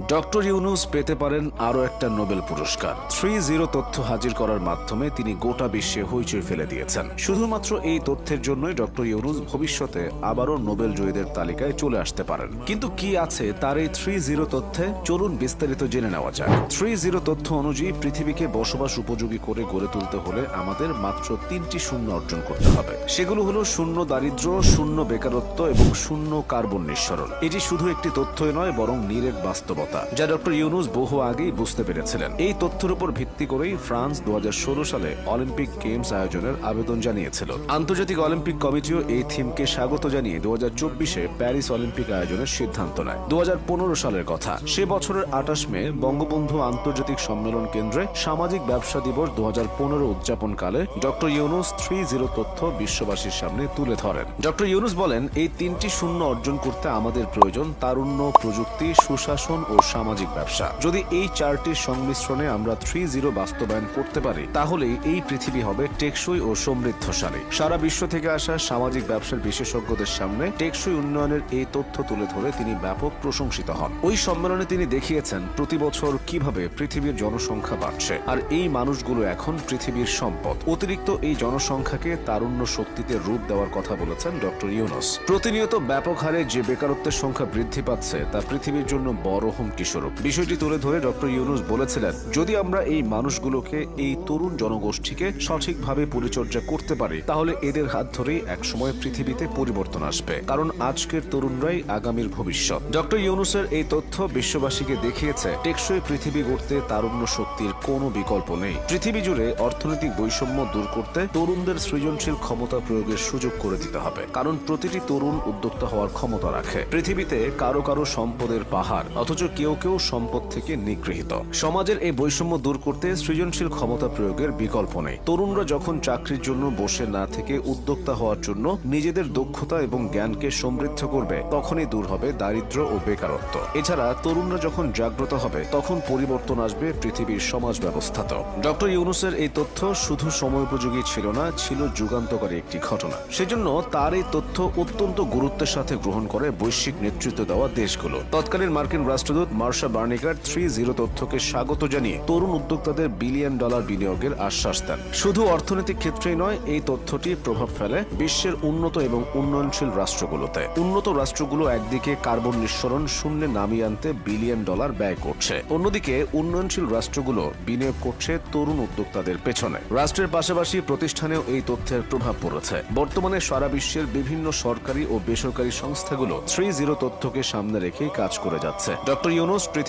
Doctor Yunus পেতে পারেন আরও একটা নোবেল পুরস্কার। 3-0 তথ্য হাজির করার মাধ্যমে তিনি গোটা বিশ্বে হইচই ফেলে দিয়েছেন। শুধুমাত্র এই তথ্যের জন্যই ডক্টর ইউনুস ভবিষ্যতে আবারও নোবেল জয়ীদের তালিকায় চলে আসতে পারেন। কিন্তু কি আছে তার এই 3-0 তথ্যে, চলুন বিস্তারিত জেনে নেওয়া যাক। 3-0 তথ্য অনুযায়ী পৃথিবীকে বসবাস উপযোগী করে গড়ে তুলতে হলে আমাদের মাত্র 3টি শূন্য অর্জন করতে হবে। সেগুলো হলো শূন্য দারিদ্র্য, শূন্য বেকারত্ব এবং শূন্য কার্বন নিঃসরণ। এটি শুধু একটি তথ্যই নয়, বরং নিরেট বাস্তবতা, যা ডক্টর ইউনুস বহু আগেই বুঝতে পেরেছিলেন। এই তথ্যের উপর ভিত্তি করেই ফ্রান্স 2016 সালে অলিম্পিক গেমস আয়োজনের আবেদন জানিয়েছিল। আন্তর্জাতিক অলিম্পিক কমিটিও এই থিমকে স্বাগত জানিয়ে 2024-এ প্যারিস অলিম্পিক আয়োজনের সিদ্ধান্ত নেয়। 2015 সালের কথা, সে বছরের 28 মে বঙ্গবন্ধু আন্তর্জাতিক সম্মেলন কেন্দ্রে সামাজিক ব্যবসা দিবস 2015 উদযাপনকালে ডক্টর ইউনুস 3-0 তথ্য বিশ্ববাসীর সামনে তুলে ধরেন। ডক্টর ইউনুস বলেন, এই 3টি শূন্য অর্জন করতে আমাদের প্রয়োজন তারুণ্য, প্রযুক্তি, সুশাসন ও সামাজিক ব্যবসা। যদি এই 4টির সংমিশ্রণে আমরা 3-0 বাস্তবায়ন করতে পারি, তাহলেই এই পৃথিবী হবে টেকসই ও সমৃদ্ধশালী। সারা বিশ্ব থেকে আসা সামাজিক ব্যবসার বিশেষজ্ঞদের সামনে টেকসই উন্নয়নের এই তথ্য তুলে ধরে তিনি ব্যাপক প্রশংসিত হন। ওই সম্মেলনে তিনি দেখিয়েছেন প্রতি বছর কিভাবে পৃথিবীর জনসংখ্যা বাড়ছে, আর এই মানুষগুলো এখন পৃথিবীর সম্পদ। অতিরিক্ত এই জনসংখ্যাকে তারুণ্য শক্তিতে রূপ দেওয়ার কথা বলেছেন ডক্টর ইউনুস। প্রতিনিয়ত ব্যাপক হারে যে বেকারত্বের সংখ্যা বৃদ্ধি পাচ্ছে, তা পৃথিবীর জন্য বড় হুমকি স্বরূপ। বিষয়টি তুলে ধরে ডক্টর ইউনুস বলেছিলেন, যদি আমরা এই মানুষগুলোকে, এই তরুণ জনগোষ্ঠীকে সঠিকভাবে পরিচর্যা করতে পারি, তাহলে এদের হাত ধরেই একসময় পৃথিবীতে পরিবর্তন আসবে। কারণ আজকের তরুণরাই আগামীর ভবিষ্যৎ। ডক্টর ইউনুসের এই তথ্য বিশ্ববাসীকে দেখিয়েছে টেকসই পৃথিবী গড়তে তারুণ্য শক্তির কোনো বিকল্প নেই। পৃথিবী জুড়ে অর্থনৈতিক বৈষম্য দূর করতে তরুণদের সৃজনশীল ক্ষমতা প্রয়োগের সুযোগ করে দিতে হবে। কারণ প্রতিটি তরুণ উদ্যোক্তা হওয়ার ক্ষমতা রাখে। পৃথিবীতে কারো কারো সম্পদের পাহাড়, অথচ কেউ কেউ সম্পদ থেকে নিগৃহীত। সমাজের এই বৈষম্য দূর করতে সৃজনশীল ক্ষমতা প্রয়োগের বিকল্প নেই। তরুণরা যখন চাকরির জন্য বসে না থেকে উদ্যোক্তা হওয়ার জন্য নিজেদের দক্ষতা এবং জ্ঞানকে সমৃদ্ধ করবে, তখনই দূর হবে দারিদ্র্য ও বেকারত্ব। এছাড়া তরুণরা যখন জাগ্রত হবে, তখন পরিবর্তন আসবে পৃথিবীর সমাজ ব্যবস্থাতেও। ডক্টর ইউনুসের এই তথ্য শুধু সময়োপযোগী ছিল না, ছিল যুগান্তকারী একটি ঘটনা। সেজন্য তার এই তথ্য অত্যন্ত গুরুত্বের সাথে গ্রহণ করে বৈশ্বিক নেতৃত্ব দেওয়া দেশগুলো। তৎকালীন মার্কিন রাষ্ট্রদূত মার্শা বার্নিকার 3-0 তথ্যকে স্বাগত জানিয়ে তরুণ উদ্যোক্তাদের বিলিয়ন ডলার বিনিয়োগের আশ্বাস দেন। শুধু অর্থনৈতিক ক্ষেত্রেই নয়, এই তথ্যটি প্রভাব ফেলে বিশ্বের উন্নত এবং উন্নয়নশীল রাষ্ট্রগুলোতে। উন্নত রাষ্ট্রগুলো একদিকে কার্বন নিঃসরণ শূন্যে নামিয়ে আনতে বিলিয়ন ডলার ব্যয় করছে, অন্যদিকে উন্নয়নশীল রাষ্ট্রগুলো বিনিয়োগ করছে তরুণ উদ্যোক্তাদের পেছনে। রাষ্ট্রের পাশাপাশি প্রতিষ্ঠানেও এই তথ্যের প্রভাব পড়েছে। বর্তমানে সারা বিশ্বের বিভিন্ন সরকারি ও বেসরকারি সংস্থাগুলো 3-0 তথ্যকে সামনে রেখেই কাজ করে যাচ্ছে। ডক্টর ইউনুস